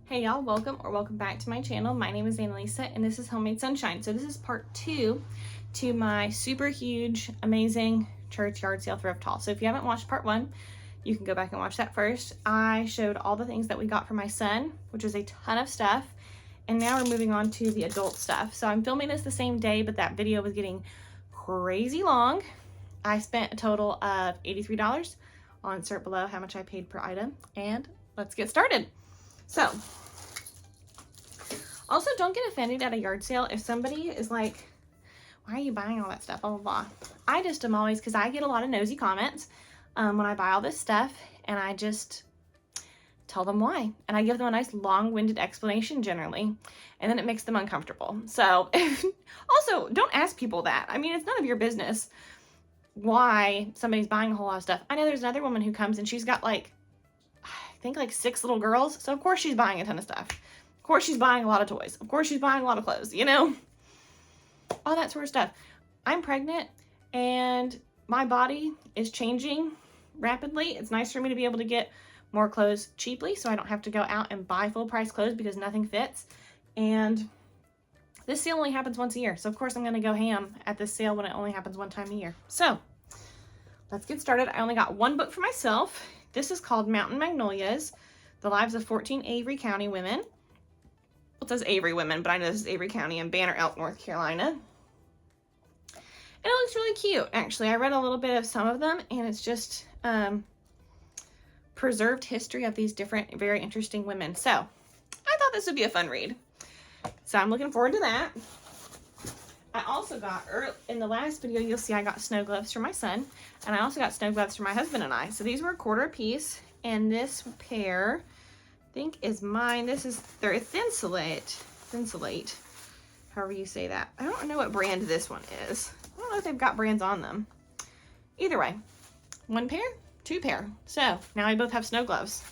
Hey y'all, welcome back to my channel. My name is Annalisa and this is Homemade Sunshine. So this is part 2 to my super huge, amazing church yard sale thrift haul. So if you haven't watched part 1, you can go back and watch that first. I showed all the things that we got for my son, which was a ton of stuff. And now we're moving on to the adult stuff. So I'm filming this the same day, but that video was getting crazy long. I spent a total of $83. I'll insert below how much I paid per item, and let's get started. So, also don't get offended at a yard sale if somebody is like, why are you buying all that stuff, blah, blah, blah. I just am always, because I get a lot of nosy comments when I buy all this stuff, and I just tell them why. And I give them a nice long-winded explanation generally, and then it makes them uncomfortable. So, also, don't ask people that. I mean, it's none of your business why somebody's buying a whole lot of stuff. I know there's another woman who comes and she's got like, I think like 6 little girls. So of course she's buying a ton of stuff. Of course she's buying a lot of toys. Of course she's buying a lot of clothes, you know? All that sort of stuff. I'm pregnant and my body is changing rapidly. It's nice for me to be able to get more clothes cheaply so I don't have to go out and buy full price clothes because nothing fits. And this sale only happens once a year. So of course I'm going to go ham at this sale when it only happens one time a year. So let's get started. I only got one book for myself. This is called Mountain Magnolias, The Lives of 14 Avery County Women. It says Avery Women, but I know this is Avery County in Banner Elk, North Carolina. And it looks really cute, actually. I read a little bit of some of them, and it's just preserved history of these different, very interesting women. So I thought this would be a fun read. So I'm looking forward to that. I also got, in the last video, you'll see I got snow gloves for my son, and I also got snow gloves for my husband and I. So these were $1 a piece, and this pair, I think is mine. They're Thinsulate, however you say that. I don't know what brand this one is. I don't know if they've got brands on them. Either way, 1 pair, 2 pair. So now we both have snow gloves.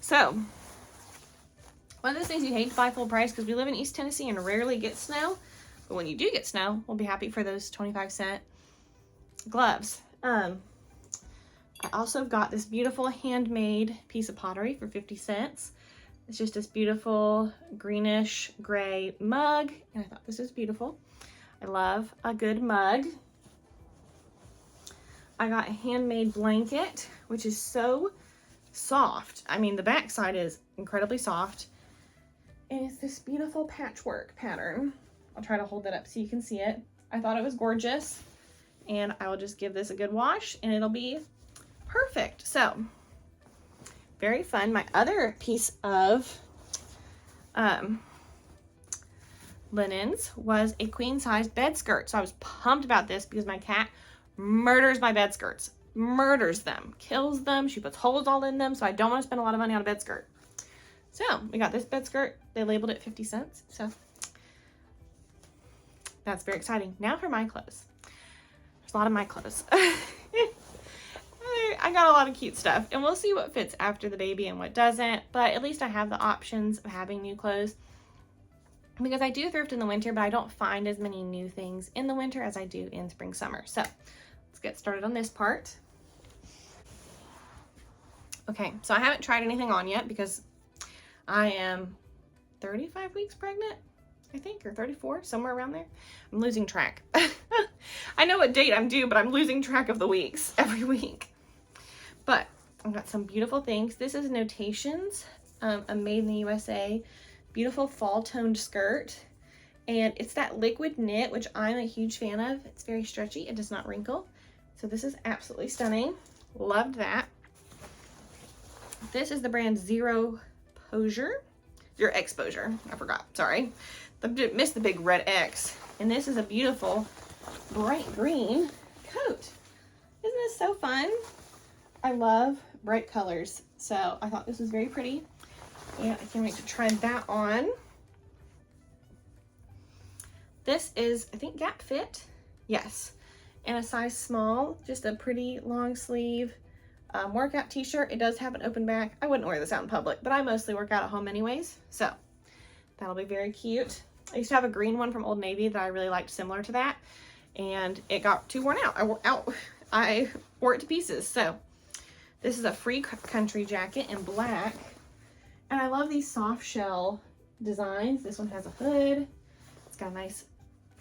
So one of those things you hate to buy full price because we live in East Tennessee and rarely get snow. But when you do get snow, we'll be happy for those 25-cent gloves. I also got this beautiful handmade piece of pottery for 50 cents. It's just this beautiful greenish gray mug, and I thought this was beautiful. I love a good mug. I got a handmade blanket, which is so soft. I mean, the back side is incredibly soft, and it's this beautiful patchwork pattern. I'll try to hold that up so you can see it. I thought it was gorgeous, and I will just give this a good wash and it'll be perfect. So very fun. My other piece of linens was a queen size bed skirt. So I was pumped about this because my cat murders my bed skirts, murders them, kills them. She puts holes all in them. So I don't want to spend a lot of money on a bed skirt. So we got this bed skirt. They labeled it 50 cents. So that's very exciting. Now for my clothes. There's a lot of my clothes. I got a lot of cute stuff, and we'll see what fits after the baby and what doesn't, but at least I have the options of having new clothes because I do thrift in the winter, but I don't find as many new things in the winter as I do in spring, summer. So let's get started on this part. Okay, so I haven't tried anything on yet because I am 35 weeks pregnant, I think, or 34, somewhere around there. I'm losing track. I know what date I'm due, but I'm losing track of the weeks every week. But I've got some beautiful things. This is Notations, a made in the USA, beautiful fall toned skirt. And it's that liquid knit, which I'm a huge fan of. It's very stretchy. It does not wrinkle. So this is absolutely stunning. Loved that. This is the brand Zero Exposure. I forgot. Sorry. I missed the big red X. And this is a beautiful bright green coat. Isn't this so fun? I love bright colors. So I thought this was very pretty. And I can't wait to try that on. This is, I think, Gap Fit. Yes. And a size small. Just a pretty long sleeve workout t-shirt. It does have an open back. I wouldn't wear this out in public, but I mostly work out at home anyways. So that'll be very cute. I used to have a green one from Old Navy that I really liked similar to that, and it got too worn out. I wore it to pieces. So this is a free country jacket in black, And I love these soft shell designs. This one has a hood. It's got a nice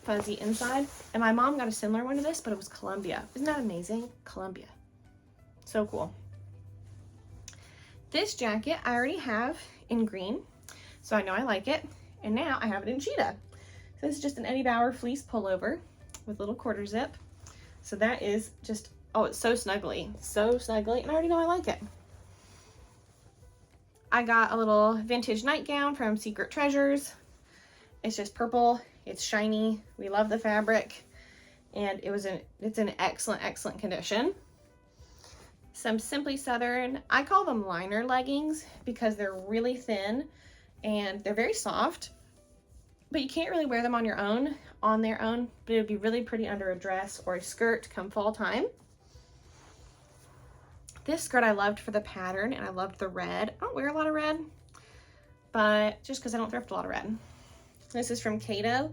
fuzzy inside. And my mom got a similar one to this, but it was Columbia. Isn't that amazing? Columbia. So cool. This jacket I already have in green, so I know I like it. And now I have it in cheetah. So this is just an Eddie Bauer fleece pullover with little quarter zip. So that is just, oh, it's so snuggly. So snuggly, and I already know I like it. I got a little vintage nightgown from Secret Treasures. It's just purple. It's shiny. We love the fabric. And it's in excellent, excellent condition. Some Simply Southern, I call them liner leggings because they're really thin and they're very soft. But you can't really wear them on their own, but it would be really pretty under a dress or a skirt come fall time. This skirt I loved for the pattern, and I loved the red. I don't wear a lot of red, but just because I don't thrift a lot of red. This is from Cato,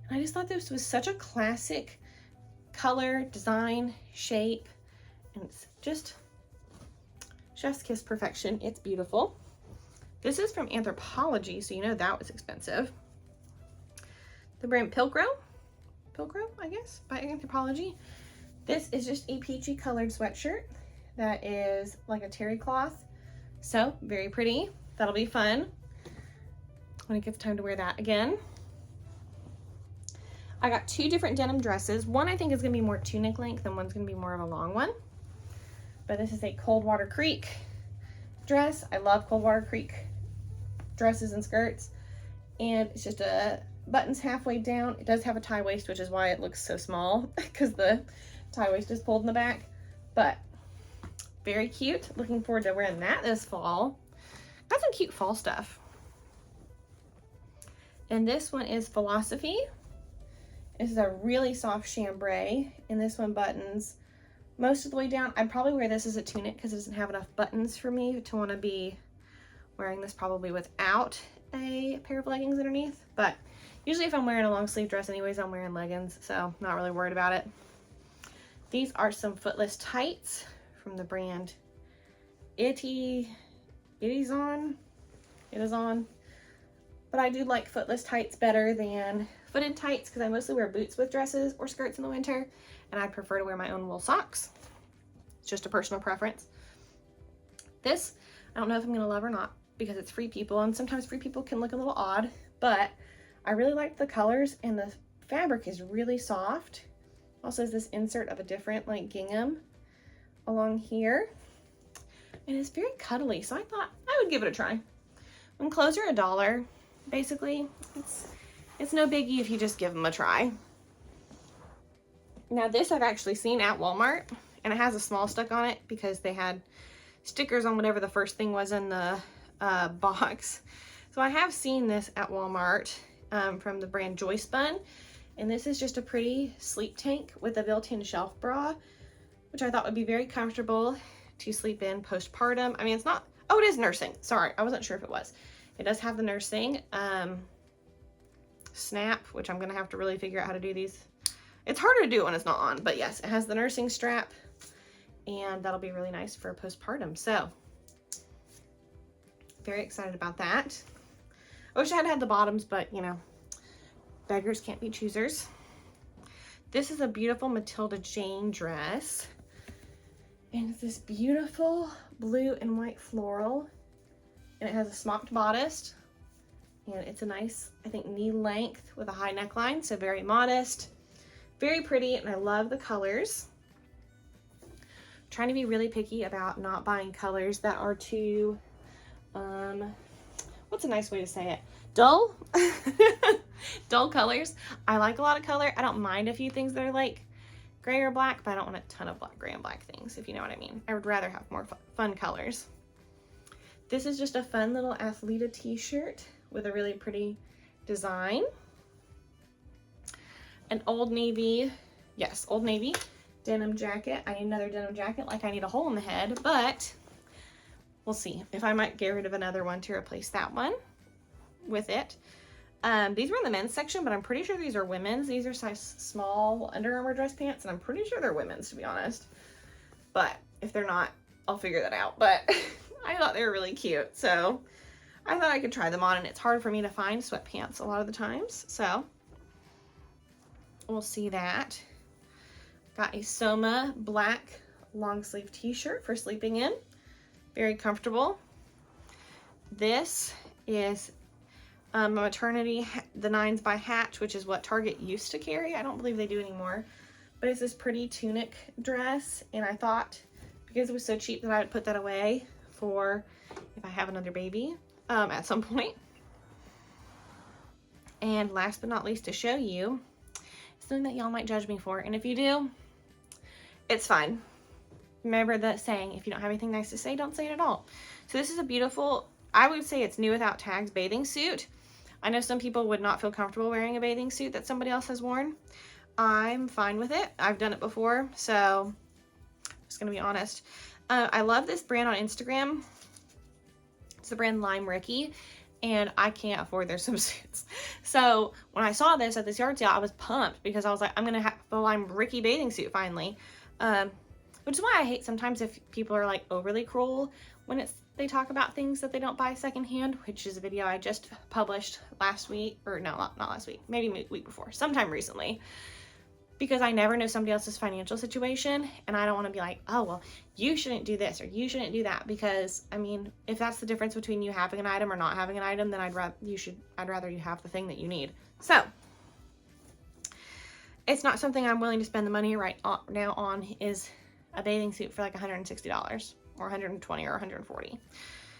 and I just thought this was such a classic color, design, shape, and it's just chef's kiss perfection. It's beautiful. This is from Anthropologie, so you know that was expensive. The brand Pilcro, I guess, by Anthropologie. This is just a peachy colored sweatshirt that is like a terry cloth. So very pretty. That'll be fun when it gets time to wear that again. I got two different denim dresses. One I think is gonna be more tunic length and one's gonna be more of a long one. But this is a Coldwater Creek dress. I love Coldwater Creek dresses and skirts. And it's just a buttons halfway down. It does have a tie waist, which is why it looks so small because the tie waist is pulled in the back, but very cute. Looking forward to wearing that this fall. Got some cute fall stuff. And this one is Philosophy. This is a really soft chambray, and this one buttons most of the way down. I'd probably wear this as a tunic because it doesn't have enough buttons for me to want to be wearing this probably without a pair of leggings underneath, but usually if I'm wearing a long sleeve dress anyways, I'm wearing leggings, so not really worried about it. These are some footless tights from the brand It Is On. But I do like footless tights better than footed tights because I mostly wear boots with dresses or skirts in the winter, and I prefer to wear my own wool socks. It's just a personal preference. This, I don't know if I'm gonna love or not because it's Free People, and sometimes Free People can look a little odd, but I really like the colors, and the fabric is really soft. Also has this insert of a different like gingham along here, and it's very cuddly, so I thought I would give it a try. When clothes are $1, basically, it's no biggie if you just give them a try. Now this I've actually seen at Walmart, and it has a small stuck on it because they had stickers on whatever the first thing was in the box. So I have seen this at Walmart from the brand Joyce Bun, and this is just a pretty sleep tank with a built-in shelf bra, which I thought would be very comfortable to sleep in postpartum. I mean, it's not, oh, it is nursing. Sorry, I wasn't sure if it was. It does have the nursing snap, which I'm gonna have to really figure out how to do these. It's harder to do when it's not on, but yes, it has the nursing strap, and that'll be really nice for postpartum. So very excited about that. I wish I had had the bottoms, but you know, beggars can't be choosers. This is a beautiful Matilda Jane dress, and it's this beautiful blue and white floral, and it has a smocked bodice, and it's a nice, I think, knee length with a high neckline, so very modest, very pretty, and I love the colors. I'm trying to be really picky about not buying colors that are too what's a nice way to say it? Dull? Dull colors. I like a lot of color. I don't mind a few things that are like gray or black, but I don't want a ton of gray and black things, if you know what I mean. I would rather have more fun colors. This is just a fun little Athleta t-shirt with a really pretty design. An Old Navy, yes, Old Navy denim jacket. I need another denim jacket, like I need a hole in the head, but we'll see if I might get rid of another one to replace that one with it. These were in the men's section, but I'm pretty sure these are women's. These are size small Under Armour dress pants, and I'm pretty sure they're women's, to be honest. But if they're not, I'll figure that out. But I thought they were really cute, so I thought I could try them on, and it's hard for me to find sweatpants a lot of the times, so we'll see that. Got a Soma black long sleeve t-shirt for sleeping in. Very comfortable. This is a maternity, the Nines by Hatch, which is what Target used to carry. I don't believe they do anymore. But it's this pretty tunic dress, and I thought because it was so cheap that I would put that away for if I have another baby at some point. And last but not least, to show you something that y'all might judge me for, and if you do, it's fine. Remember the saying, if you don't have anything nice to say, don't say it at all. So this is a beautiful, I would say it's new without tags bathing suit. I know some people would not feel comfortable wearing a bathing suit that somebody else has worn. I'm fine with it. I've done it before, so I'm just gonna be honest. I love this brand on Instagram. It's the brand Lime Ricky, and I can't afford their swimsuits. So when I saw this at this yard sale, I was pumped because I was like, I'm gonna have a Lime Ricky bathing suit finally. Which is why I hate sometimes if people are like overly cruel when they talk about things that they don't buy secondhand, which is a video I just published last week, or no, not last week, maybe week before, sometime recently, because I never know somebody else's financial situation, and I don't want to be like, oh, well, you shouldn't do this or you shouldn't do that, because I mean, if that's the difference between you having an item or not having an item, then I'd rather you have the thing that you need. So it's not something I'm willing to spend the money right now on, is a bathing suit for like $160 or $120 or $140.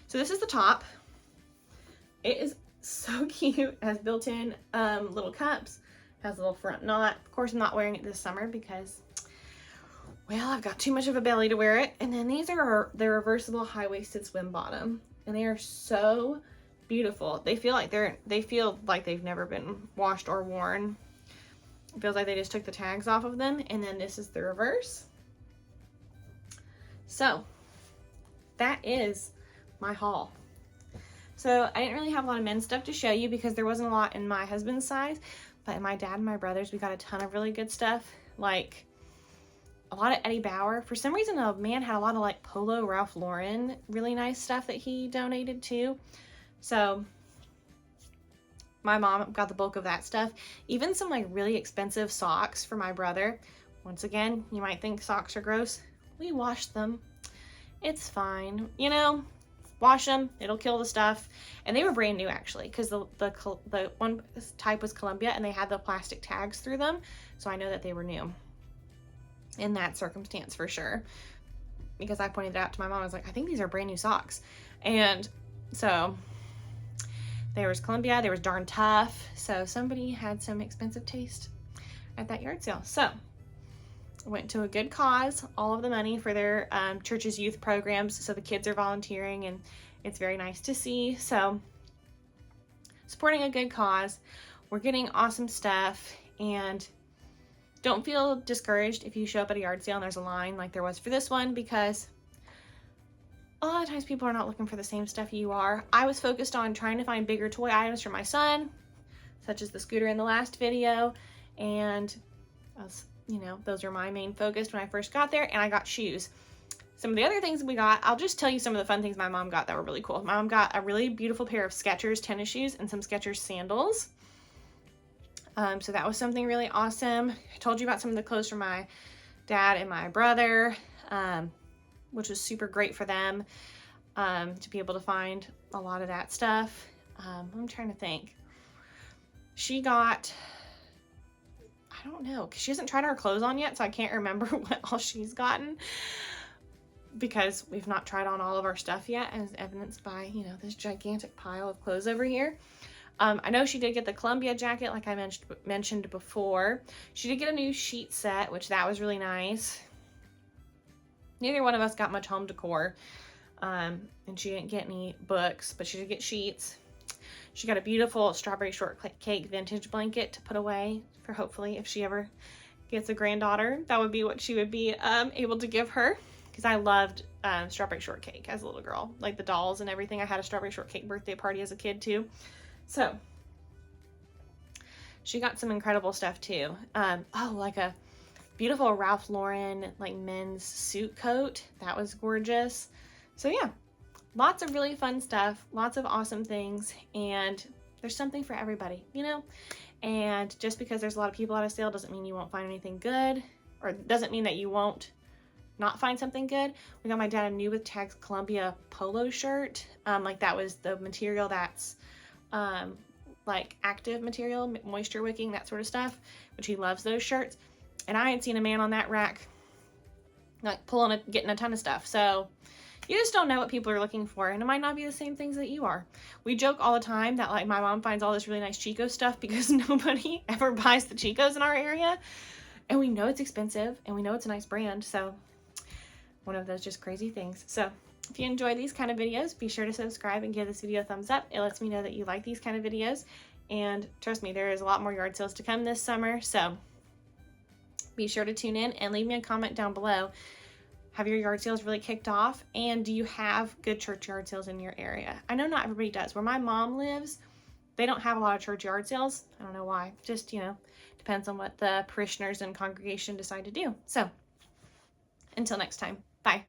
So this is the top. It is so cute. It has built-in little cups, has a little front knot. Of course, I'm not wearing it this summer because, well, I've got too much of a belly to wear it. And then these are the reversible high-waisted swim bottom, and they are so beautiful. They feel like they've never been washed or worn. It feels like they just took the tags off of them. And then this is the reverse. So that is my haul. So I didn't really have a lot of men's stuff to show you because there wasn't a lot in my husband's size, but in my dad and my brothers, we got a ton of really good stuff, like a lot of Eddie Bauer. For some reason, a man had a lot of like Polo Ralph Lauren, really nice stuff that he donated to. So my mom got the bulk of that stuff. Even some like really expensive socks for my brother. Once again, you might think socks are gross. We washed them. It's fine. You know, wash them. It'll kill the stuff. And they were brand new actually, because the one type was Columbia and they had the plastic tags through them. So I know that they were new in that circumstance for sure. Because I pointed it out to my mom. I was like, I think these are brand new socks. And so there was Columbia, there was Darn Tough. So somebody had some expensive taste at that yard sale. So went to a good cause, all of the money for their church's youth programs, so the kids are volunteering, and it's very nice to see. So supporting a good cause, we're getting awesome stuff, and don't feel discouraged if you show up at a yard sale and there's a line like there was for this one, because a lot of times people are not looking for the same stuff you are. I was focused on trying to find bigger toy items for my son, such as the scooter in the last video, and those are my main focus when I first got there, and I got shoes. Some of the other things we got, I'll just tell you some of the fun things my mom got that were really cool. My mom got a really beautiful pair of Skechers tennis shoes and some Skechers sandals. So that was something really awesome. I told you about some of the clothes from my dad and my brother, which was super great for them to be able to find a lot of that stuff. I'm trying to think. She got, I don't know, because she hasn't tried our clothes on yet, so I can't remember what all she's gotten, because we've not tried on all of our stuff yet, as evidenced by, this gigantic pile of clothes over here. I know she did get the Columbia jacket, like I mentioned before. She did get a new sheet set, which that was really nice. Neither one of us got much home decor, and she didn't get any books, but she did get sheets. She got a beautiful strawberry shortcake vintage blanket to put away for hopefully if she ever gets a granddaughter. That would be what she would be able to give her, because I loved strawberry shortcake as a little girl, like the dolls and everything. I had a strawberry shortcake birthday party as a kid too. So she got some incredible stuff too. Like a beautiful Ralph Lauren like men's suit coat. That was gorgeous. So yeah, lots of really fun stuff, lots of awesome things, and there's something for everybody, you know? And just because there's a lot of people at a sale doesn't mean you won't find anything good, or doesn't mean that you won't not find something good. We got my dad a new with tags Columbia polo shirt. Like that was the material that's like active material, moisture wicking, that sort of stuff, which he loves those shirts. And I had seen a man on that rack like getting a ton of stuff. So you just don't know what people are looking for, and it might not be the same things that you are. We joke all the time that like my mom finds all this really nice Chico stuff because nobody ever buys the Chicos in our area, and we know it's expensive and we know it's a nice brand. So one of those just crazy things. So if you enjoy these kind of videos, be sure to subscribe and give this video a thumbs up. It lets me know that you like these kind of videos, and trust me, there is a lot more yard sales to come this summer, so be sure to tune in and leave me a comment down below. Have your yard sales really kicked off? And do you have good church yard sales in your area? I know not everybody does. Where my mom lives, they don't have a lot of church yard sales. I don't know why. Just, you know, depends on what the parishioners and congregation decide to do. So until next time, bye.